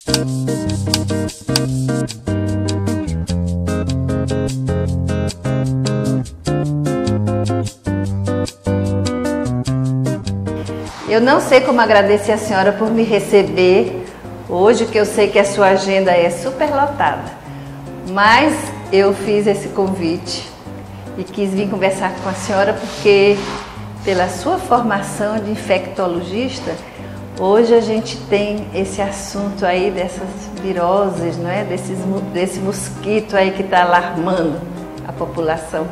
Eu não sei como agradecer a senhora por me receber hoje, que eu sei que a sua agenda é super lotada, mas eu fiz esse convite e quis vir conversar com a senhora porque, pela sua formação de infectologista, hoje a gente tem esse assunto aí dessas viroses, não é? Desse mosquito aí que está alarmando a população.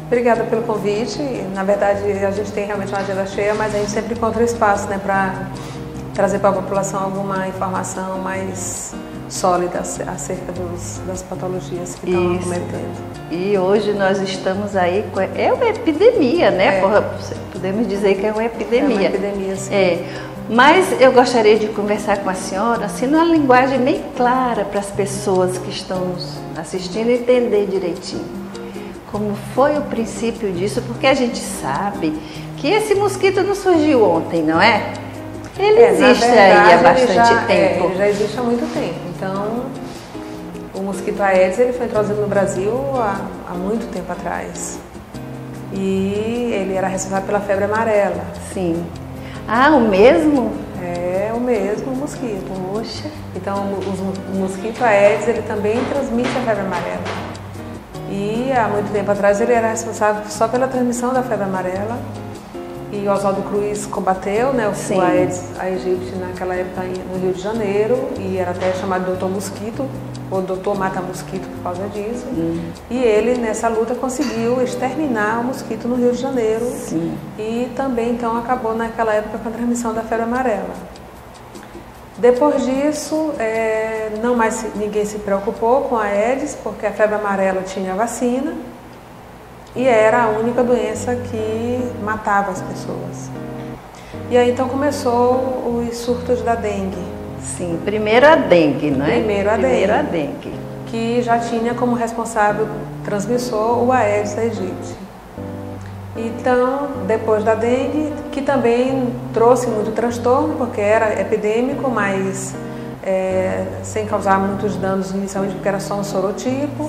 Obrigada pelo convite. Na verdade, a gente tem realmente uma agenda cheia, mas a gente sempre encontra espaço, né, para trazer para a população alguma informação mais sólida acerca das patologias que estão acometendo. E hoje nós estamos aí com... É uma epidemia, né? Podemos dizer que é uma epidemia. É uma epidemia, sim. Mas eu gostaria de conversar com a senhora, assim, numa linguagem bem clara para as pessoas que estão nos assistindo entender direitinho. Como foi o princípio disso? Porque a gente sabe que esse mosquito não surgiu ontem, não é? Ele existe aí há bastante tempo. Ele já existe há muito tempo. Então, o mosquito Aedes ele foi introduzido no Brasil há muito tempo atrás. E ele era responsável pela febre amarela. Sim. Ah, o mesmo? É o mesmo mosquito. Poxa. Então, o mosquito Aedes ele também transmite a febre amarela. E há muito tempo atrás ele era responsável só pela transmissão da febre amarela. E Oswaldo Cruz combateu, né, o Aedes aegypti naquela época no Rio de Janeiro, e era até chamado Doutor Mosquito, ou Doutor Mata Mosquito por causa disso. E ele, nessa luta, conseguiu exterminar o mosquito no Rio de Janeiro. Sim. E também, então, acabou naquela época com a transmissão da febre amarela. Depois disso, não mais ninguém se preocupou com a Aedes, porque a febre amarela tinha vacina e era a única doença que matava as pessoas. E aí então começou os surtos da dengue. Sim, primeiro a dengue, não é? Primeiro a dengue. Que já tinha como responsável transmissor o Aedes aegypti. Então, depois da dengue, que também trouxe muito transtorno, porque era epidêmico, mas sem causar muitos danos inicialmente, porque era só um sorotipo,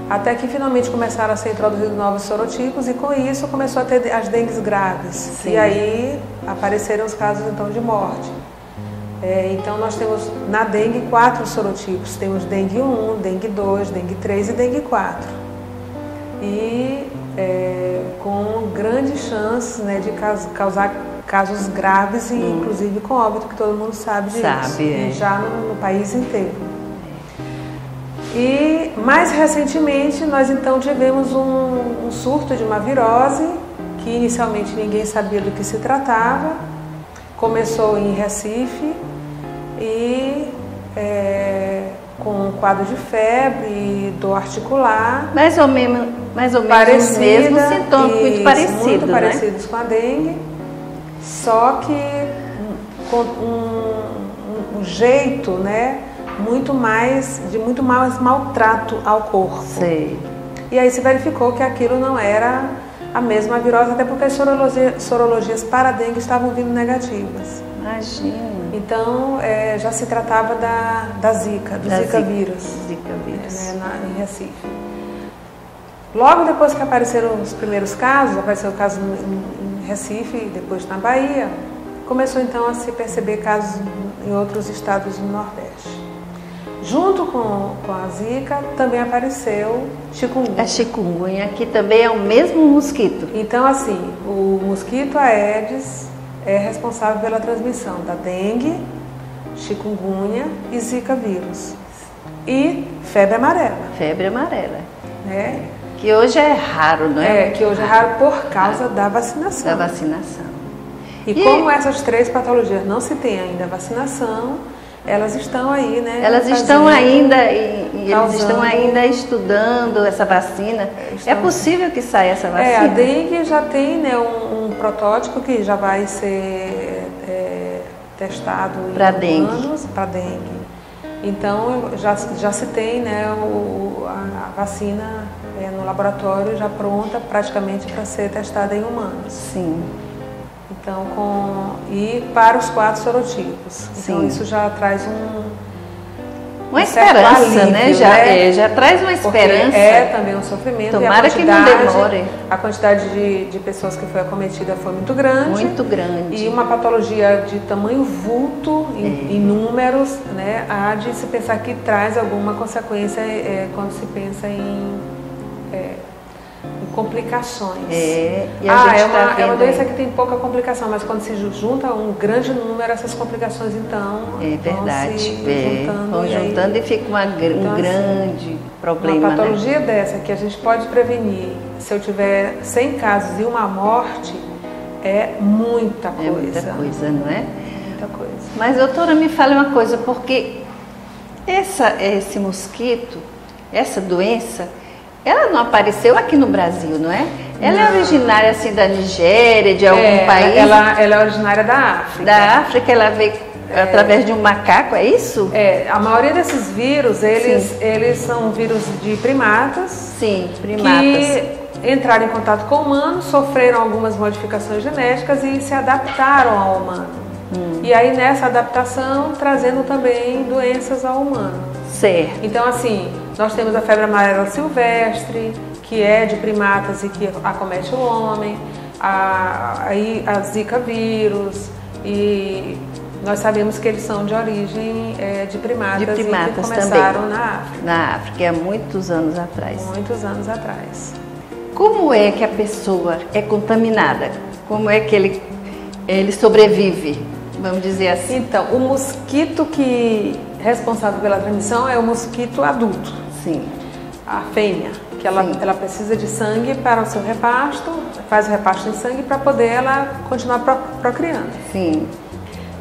até que finalmente começaram a ser introduzidos novos sorotipos e com isso começou a ter as dengues graves. Sim. E aí apareceram os casos então de morte. Então nós temos na dengue 4 sorotipos, temos dengue 1, dengue 2, dengue 3 e dengue 4. E com grandes chances, né, de causar casos graves e inclusive com óbito, que todo mundo sabe disso. E já no país inteiro. E mais recentemente nós então tivemos um surto de uma virose que inicialmente ninguém sabia do que se tratava. Começou em Recife e com um quadro de febre, dor articular. Mais ou menos os mesmos sintomas, muito parecidos, muito parecidos com a dengue, só que com um jeito, né, muito mais maltrato ao corpo. Sei. E aí se verificou que aquilo não era a mesma virose, até porque as sorologias para a dengue estavam vindo negativas. Imagina. Então, já se tratava da Zika, do Zika vírus. Zika vírus. Em Recife. Logo depois que apareceram os primeiros casos, apareceu o caso em Recife e depois na Bahia, começou então a se perceber casos em outros estados do Nordeste. Junto com a Zika também apareceu chikungunya. A chikungunya, que também é o mesmo mosquito. Então, assim, o mosquito Aedes é responsável pela transmissão da dengue, chikungunya e Zika vírus. E febre amarela. Febre amarela. Né? Que hoje é raro, não é? Que hoje é raro por causa da vacinação. Da vacinação. E como essas 3 patologias não se tem ainda vacinação, elas estão aí, né? Elas estão ainda eles estão ainda estudando essa vacina. É possível que saia essa vacina? A dengue já tem, né, um protótipo que já vai ser testado para dengue. Então já se tem, né, a vacina no laboratório já pronta praticamente para ser testada em humanos. Sim. Então, e para os 4 sorotipos. Então, isso já traz uma esperança, alívio, né? Já traz uma esperança. Porque é também um sofrimento. Tomara que não demore. A quantidade de pessoas que foi acometida foi muito grande. Muito grande. E uma patologia de tamanho vulto, em números, né? Há de se pensar que traz alguma consequência quando se pensa em complicações. E a gente é uma doença que tem pouca complicação, mas quando se junta um grande número, essas complicações então vão juntando e fica um grande problema. Uma patologia dessa que a gente pode prevenir, se eu tiver 100 casos e uma morte, é muita coisa. É muita coisa, não é? Muita coisa. Mas, doutora, me fale uma coisa, porque esse mosquito, essa doença, ela não apareceu aqui no Brasil, não é? Ela é originária assim da Nigéria, de algum país? Ela é originária da África. Da África, ela veio através de um macaco, é isso? A maioria desses vírus, eles são vírus de primatas. Sim, primatas. Que entraram em contato com o humano, sofreram algumas modificações genéticas e se adaptaram ao humano. E aí nessa adaptação, trazendo também doenças ao humano. Certo. Então assim, nós temos a febre amarela silvestre, que é de primatas e que acomete o homem, a Zika vírus, e nós sabemos que eles são de origem de primatas e que começaram também. Na África. Na África, há muitos anos atrás. Muitos anos atrás. Como é que a pessoa é contaminada? Como é que ele sobrevive, vamos dizer assim? Então, o mosquito responsável pela transmissão é o mosquito adulto. Sim. A fêmea, que ela precisa de sangue para o seu repasto, faz o repasto em sangue para poder ela continuar procriando. Sim.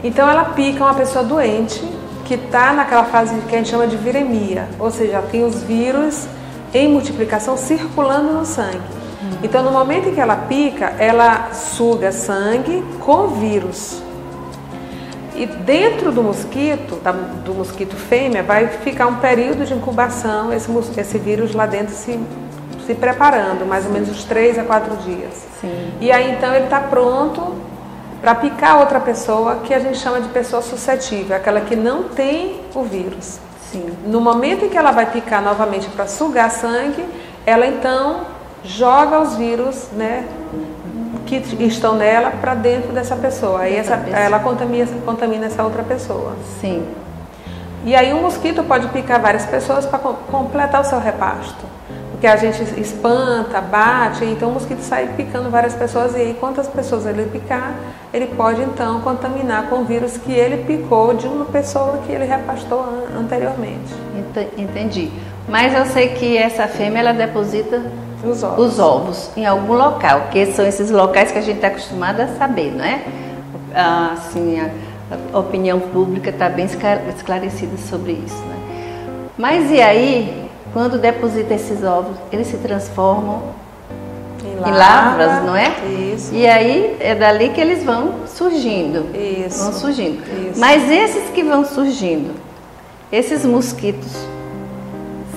Então ela pica uma pessoa doente que está naquela fase que a gente chama de viremia, ou seja, tem os vírus em multiplicação circulando no sangue. Então no momento em que ela pica, ela suga sangue com vírus. E dentro do mosquito fêmea, vai ficar um período de incubação, esse vírus lá dentro se preparando, mais ou menos uns 3 a 4 dias. Sim. E aí então ele está pronto para picar outra pessoa, que a gente chama de pessoa suscetível, aquela que não tem o vírus. Sim. No momento em que ela vai picar novamente para sugar sangue, ela então joga os vírus, né, que estão nela para dentro dessa pessoa. Aí ela contamina essa outra pessoa. Sim. E aí um mosquito pode picar várias pessoas para completar o seu repasto. Porque a gente espanta, bate, então o mosquito sai picando várias pessoas e aí quantas pessoas ele picar, ele pode então contaminar com o vírus que ele picou de uma pessoa que ele repastou anteriormente. Entendi. Mas eu sei que essa fêmea, ela deposita os ovos em algum local, que são esses locais que a gente está acostumado a saber, não é? Assim, a opinião pública está bem esclarecida sobre isso, né? Mas e aí, quando deposita esses ovos, eles se transformam em lavras, não é? Isso. E aí é dali que eles vão surgindo. Isso. Vão surgindo. Isso. Mas esses que vão surgindo, esses mosquitos,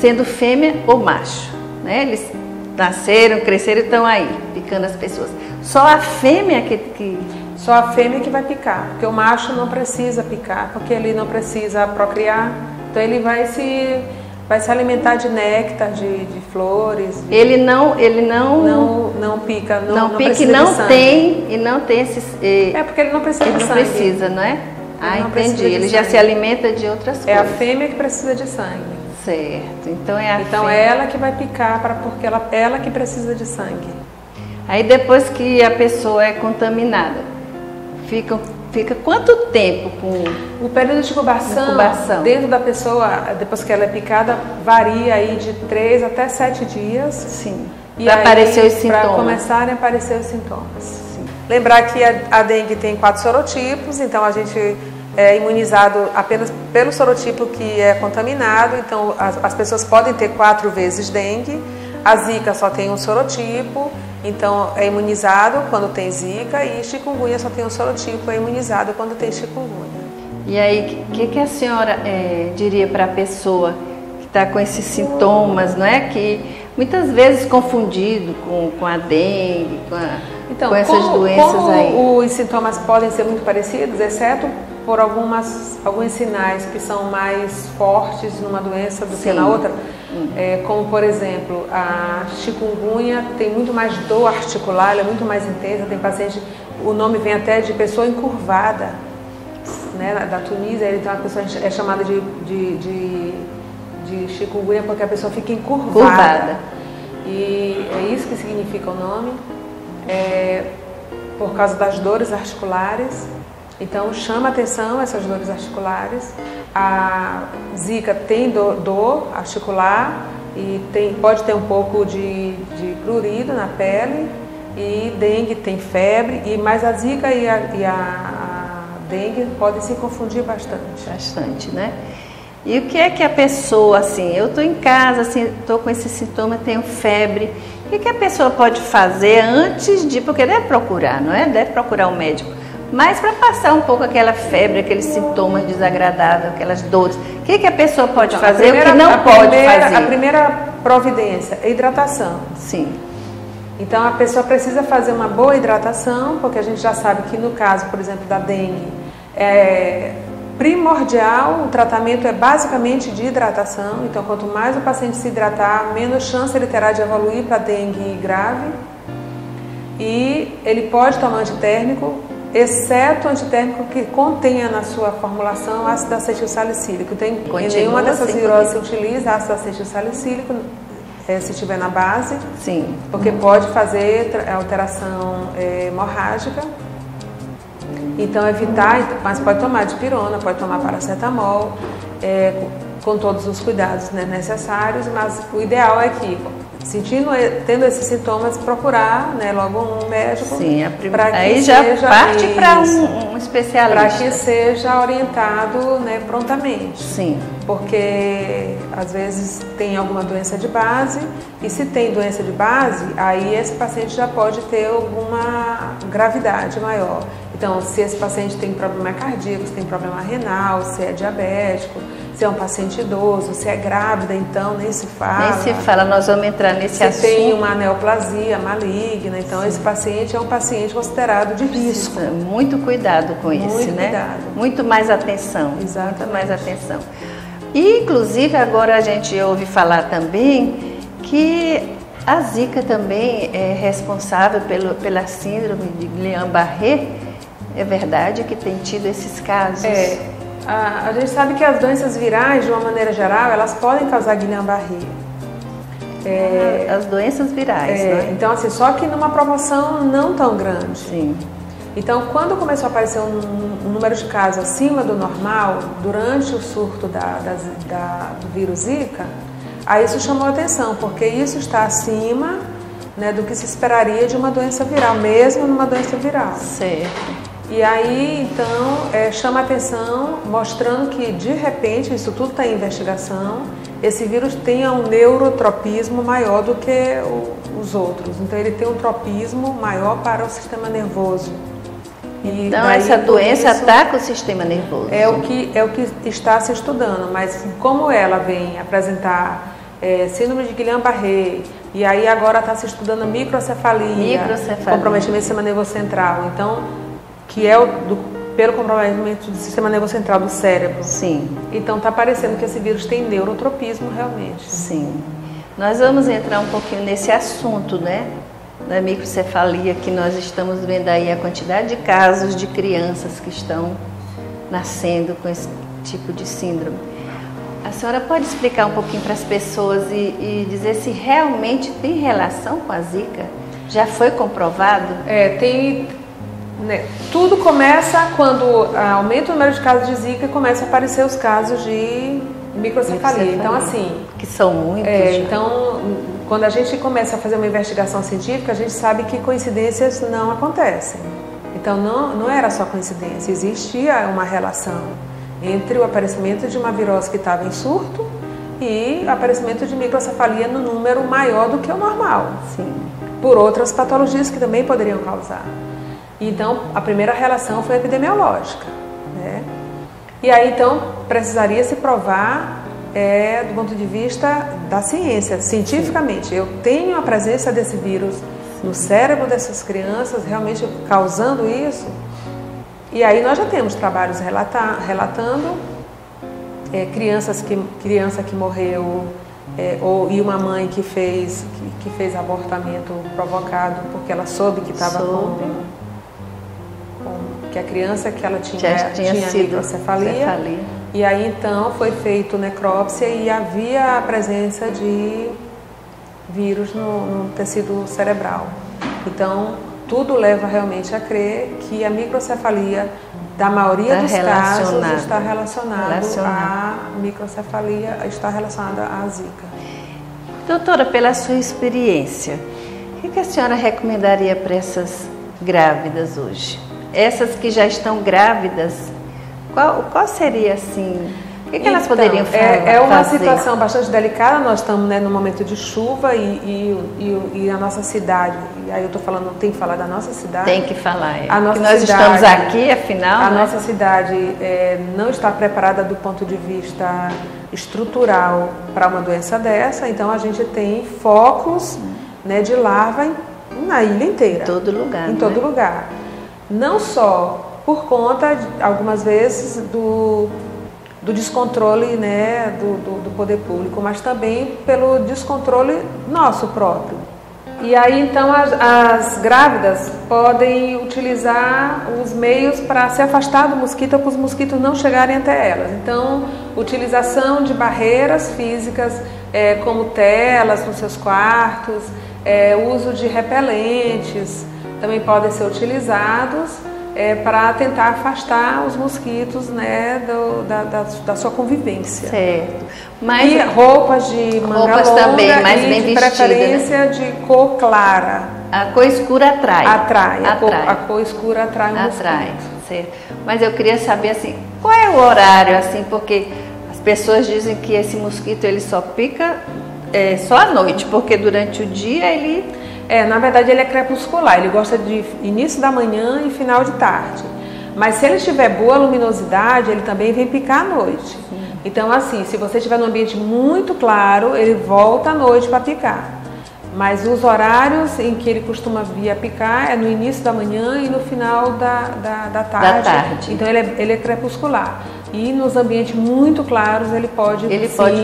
sendo fêmea ou macho, né? Eles nasceram, cresceram e estão aí, picando as pessoas. Só a fêmea Só a fêmea que vai picar, porque o macho não precisa picar, porque ele não precisa procriar, então ele vai se alimentar de néctar, de flores. Ele não pica, não pica e não tem esses. Porque ele não precisa de sangue. Ele não precisa, não é? Entendi. Ele já se alimenta de outras coisas. É a fêmea que precisa de sangue. Certo. Então é a fêmea. É ela que vai picar porque ela que precisa de sangue. Aí depois que a pessoa é contaminada, fica quanto tempo com o período de incubação dentro da pessoa, depois que ela é picada, varia aí de 3 até 7 dias. Sim. Para aparecer os sintomas. Para começarem a aparecer os sintomas. Sim. Lembrar que a dengue tem 4 sorotipos, então a gente é imunizado apenas pelo sorotipo que é contaminado, então as pessoas podem ter 4 vezes dengue. A zika só tem um sorotipo, então é imunizado quando tem zika, e chikungunya só tem um sorotipo, é imunizado quando tem chikungunya. E aí, o que a senhora diria para a pessoa que está com esses sintomas, não é? Que muitas vezes confundido com a dengue, Então, com essas doenças aí? Os sintomas podem ser muito parecidos, exceto por alguns sinais que são mais fortes numa doença do que na outra. Como, por exemplo, a chikungunya tem muito mais dor articular, ela é muito mais intensa. Tem paciente, o nome vem até de pessoa encurvada, né, da Tunísia. Então a pessoa é chamada de chikungunya porque a pessoa fica encurvada. E é isso que significa o nome, por causa das dores articulares. Então chama atenção essas dores articulares. A Zika tem dor articular e pode ter um pouco de prurido na pele, e dengue tem febre, mas a Zika e a dengue podem se confundir bastante. Bastante, né? E o que é que a pessoa, assim, eu estou em casa, assim, estou com esse sintoma, tenho febre, o que a pessoa pode fazer antes de, porque deve procurar, não é? Deve procurar um médico, mas para passar um pouco aquela febre, aqueles sintomas desagradáveis, aquelas dores, o que a pessoa pode fazer, o que não pode fazer? A primeira providência é hidratação. Sim. Então a pessoa precisa fazer uma boa hidratação, porque a gente já sabe que no caso, por exemplo, da dengue, primordial, o tratamento é basicamente de hidratação. Então quanto mais o paciente se hidratar, menos chance ele terá de evoluir para dengue grave. E ele pode tomar antitérmico, exceto o antitérmico que contenha na sua formulação ácido acetilsalicílico. Em nenhuma dessas viroses se utiliza ácido acetilsalicílico, se estiver na base. Sim. Porque pode fazer alteração hemorrágica. Então evitar, mas pode tomar dipirona, pode tomar paracetamol, com todos os cuidados, né, necessários, mas o ideal é que, tendo esses sintomas, procurar, né, logo um médico. Sim, aí já parte para um especialista. Para que seja orientado, né, prontamente. Sim. Porque às vezes tem alguma doença de base, e se tem doença de base, aí esse paciente já pode ter alguma gravidade maior. Então, se esse paciente tem problema cardíaco, se tem problema renal, se é diabético, se é um paciente idoso, se é grávida, então nem se fala. Nem se fala, nós vamos entrar nesse assunto. Se tem uma neoplasia maligna, então esse paciente é um paciente considerado de risco. Muito cuidado com esse, Muito né? cuidado. Muito mais atenção. Exatamente. Muito mais atenção. E, inclusive, agora a gente ouve falar também que a Zika também é responsável pela síndrome de Guillain-Barré. É verdade que tem tido esses casos? A gente sabe que as doenças virais, de uma maneira geral, elas podem causar Guillain-Barré. As doenças virais, né? Então, assim, só que numa proporção não tão grande. Sim. Então, quando começou a aparecer um número de casos acima do normal, durante o surto do vírus Zika, aí isso chamou a atenção, porque isso está acima, né, do que se esperaria de uma doença viral, mesmo numa doença viral. Certo. E aí, então, chama a atenção, mostrando que, de repente, isso tudo está em investigação, esse vírus tem um neurotropismo maior do que os outros. Então, ele tem um tropismo maior para o sistema nervoso. E então, essa doença ataca o sistema nervoso? É o que está se estudando, mas como ela vem apresentar síndrome de Guillain-Barré, e aí agora está se estudando microcefalia, comprometimento do sistema nervoso central. Então, que é pelo comprometimento do sistema nervoso central do cérebro. Sim. Então está parecendo que esse vírus tem neurotropismo realmente. Sim. Nós vamos entrar um pouquinho nesse assunto, né? Da microcefalia, que nós estamos vendo aí a quantidade de casos de crianças que estão nascendo com esse tipo de síndrome. A senhora pode explicar um pouquinho para as pessoas e dizer se realmente tem relação com a Zika? Já foi comprovado? Tudo começa quando aumenta o número de casos de Zika e começa a aparecer os casos de microcefalia. Então, assim... Que são muitos. Então, quando a gente começa a fazer uma investigação científica, a gente sabe que coincidências não acontecem. Então, não era só coincidência, existia uma relação entre o aparecimento de uma virose que estava em surto e o aparecimento de microcefalia no número maior do que o normal. Sim. Por outras patologias que também poderiam causar. Então, a primeira relação foi epidemiológica, né? E aí, então, precisaria se provar do ponto de vista da ciência, cientificamente. Eu tenho a presença desse vírus no cérebro dessas crianças, realmente causando isso. E aí nós já temos trabalhos relatando criança que morreu, e uma mãe que fez abortamento provocado porque ela soube que estava que a criança que ela tinha microcefalia. E aí então foi feito necrópsia e havia a presença de vírus no tecido cerebral. Então tudo leva realmente a crer que a microcefalia, da maioria dos casos, está relacionado à microcefalia, está relacionada à Zika. Doutora, pela sua experiência, o que a senhora recomendaria para essas grávidas hoje? Essas que já estão grávidas, qual seria assim? O que elas poderiam fazer? É uma situação bastante delicada. Nós estamos, né, no momento de chuva e a nossa cidade, e aí eu estou falando, tem que falar da nossa cidade. Tem que falar, nós estamos aqui, afinal. A nossa cidade não está preparada do ponto de vista estrutural para uma doença dessa, então a gente tem focos, né, de larva na ilha inteira. Em todo lugar. Em todo lugar. Não só por conta, algumas vezes, do descontrole, né, do poder público, mas também pelo descontrole nosso próprio. E aí então as grávidas podem utilizar os meios para se afastar do mosquito, para os mosquitos não chegarem até elas. Então, utilização de barreiras físicas, como telas nos seus quartos, uso de repelentes também podem ser utilizados para tentar afastar os mosquitos, né, da sua convivência. Certo. Mas e roupas de manga longa também, mais bem de vestida, preferência, né, de cor clara. A cor escura atrai. A cor escura atrai o mosquito. Certo. Mas eu queria saber assim, qual é o horário, assim, porque as pessoas dizem que esse mosquito ele só pica só à noite, porque durante o dia ele... na verdade ele é crepuscular, ele gosta de início da manhã e final de tarde. Mas se ele tiver boa luminosidade, ele também vem picar à noite. Então assim, se você estiver num ambiente muito claro, ele volta à noite para picar. Mas os horários em que ele costuma vir a picar é no início da manhã e no final da tarde. Então ele é crepuscular. E nos ambientes muito claros ele pode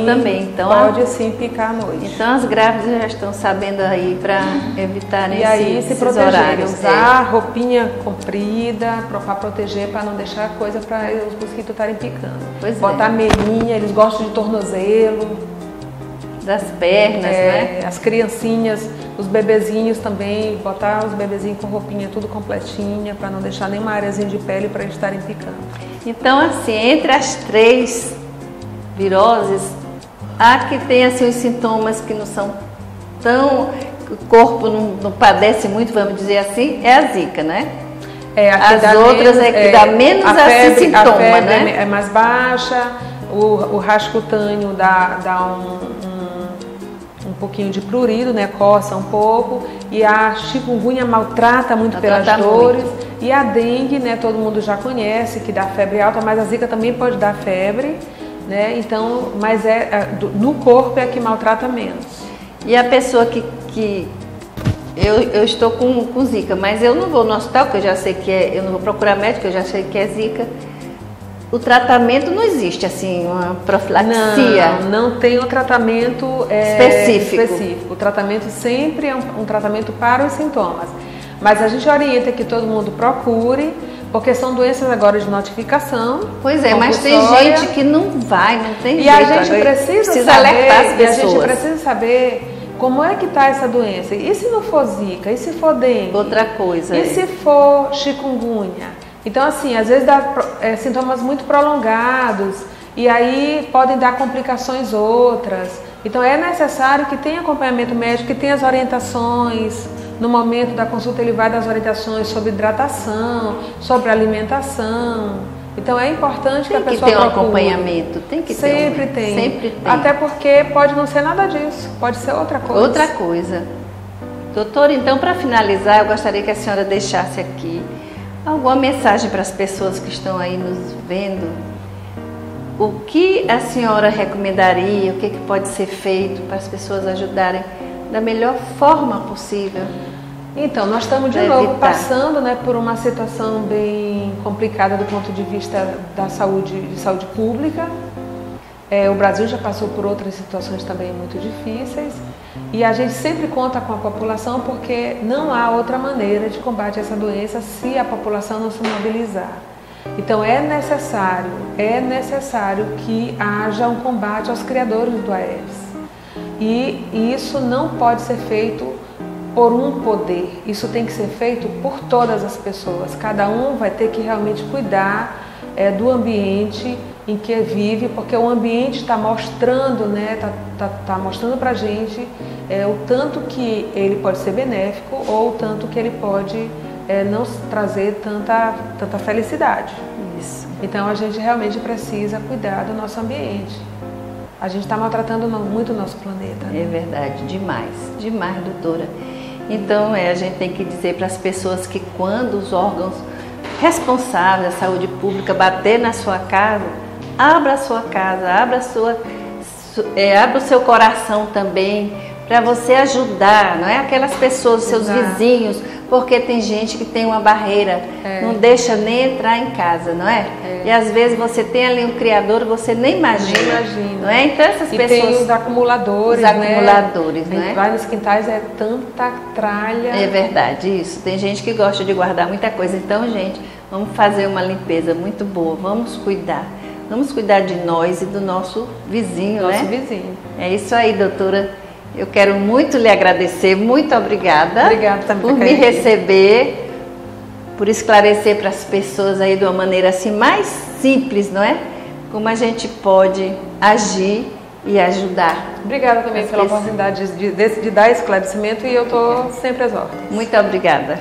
também. Então, pode sim picar à noite. Então as grávidas já estão sabendo aí para evitar e aí se proteger, usar roupinha comprida para proteger, para não deixar coisa para os mosquitos estarem picando. Botar meinha, eles gostam de tornozelo. Das pernas, né? As criancinhas, os bebezinhos também, botar os bebezinhos com roupinha tudo completinha, para não deixar nenhuma areazinha de pele para eles estarem picando. Então, assim, entre as 3 viroses, há que tem assim, os sintomas que não são tão... o corpo não padece muito, vamos dizer assim, é a Zika, né? As outras menos, que dá menos assim sintoma, a febre, né? É mais baixa, o rasgo cutâneo dá um pouquinho de prurido, né? Coça um pouco, e a chikungunya maltrata muito pelas dores, e a dengue, né? Todo mundo já conhece, que dá febre alta, mas a Zika também pode dar febre, né? Então, mas no corpo é a que maltrata menos. E a pessoa que eu estou com Zika, mas eu não vou no hospital, porque eu já sei que eu não vou procurar médico, eu já sei que é Zika. O tratamento não existe, assim, uma profilaxia? Não tem um tratamento específico. O tratamento sempre é um tratamento para os sintomas. Mas a gente orienta que todo mundo procure, porque são doenças agora de notificação. Pois é, mas tem gente que não vai, não tem jeito. E a gente precisa alertar as pessoas. E a gente precisa saber como é que está essa doença. E se não for Zika? E se for dengue? Outra coisa. E se for chikungunya? Então, assim, às vezes dá sintomas muito prolongados e aí podem dar complicações outras. Então, é necessário que tenha acompanhamento médico, que tenha as orientações. No momento da consulta, ele vai dar as orientações sobre hidratação, sobre alimentação. Então, é importante que a pessoa procure. Tem que ter um acompanhamento, tem que ter. Sempre tem. Até porque pode não ser nada disso, pode ser outra coisa. Outra coisa. Doutora, então, para finalizar, eu gostaria que a senhora deixasse aqui alguma mensagem para as pessoas que estão aí nos vendo? O que a senhora recomendaria, o que pode ser feito para as pessoas ajudarem da melhor forma possível? Então, nós estamos de novo passando, né, por uma situação bem complicada do ponto de vista da saúde, de saúde pública. O Brasil já passou por outras situações também muito difíceis e a gente sempre conta com a população porque não há outra maneira de combate a essa doença se a população não se mobilizar. Então é necessário que haja um combate aos criadores do Aedes. E isso não pode ser feito por um poder, isso tem que ser feito por todas as pessoas. Cada um vai ter que realmente cuidar do ambiente em que vive, porque o ambiente está mostrando, né, tá mostrando para a gente o tanto que ele pode ser benéfico ou o tanto que ele pode não trazer tanta felicidade. Isso. Então a gente realmente precisa cuidar do nosso ambiente. A gente está maltratando muito o nosso planeta. É verdade, demais, demais, doutora. Então a gente tem que dizer para as pessoas que quando os órgãos responsáveis da saúde pública bater na sua casa, abra a sua casa, abra o seu coração também, para você ajudar, não é? Aquelas pessoas, seus vizinhos, porque tem gente que tem uma barreira, não deixa nem entrar em casa, não é? E às vezes você tem ali um criador, você nem imagina, não é? Então essas pessoas... tem os acumuladores, não é? Vai nos quintais, tanta tralha. É verdade, isso. Tem gente que gosta de guardar muita coisa. Então, gente, vamos fazer uma limpeza muito boa, vamos cuidar. Vamos cuidar de nós e do nosso vizinho, né? Nosso vizinho. É isso aí, doutora. Eu quero muito lhe agradecer, muito obrigada. Obrigada por me receber, por esclarecer para as pessoas aí de uma maneira assim mais simples, não é? Como a gente pode agir e ajudar. Obrigada também pela oportunidade de dar esclarecimento e eu estou sempre às ordens. Muito obrigada.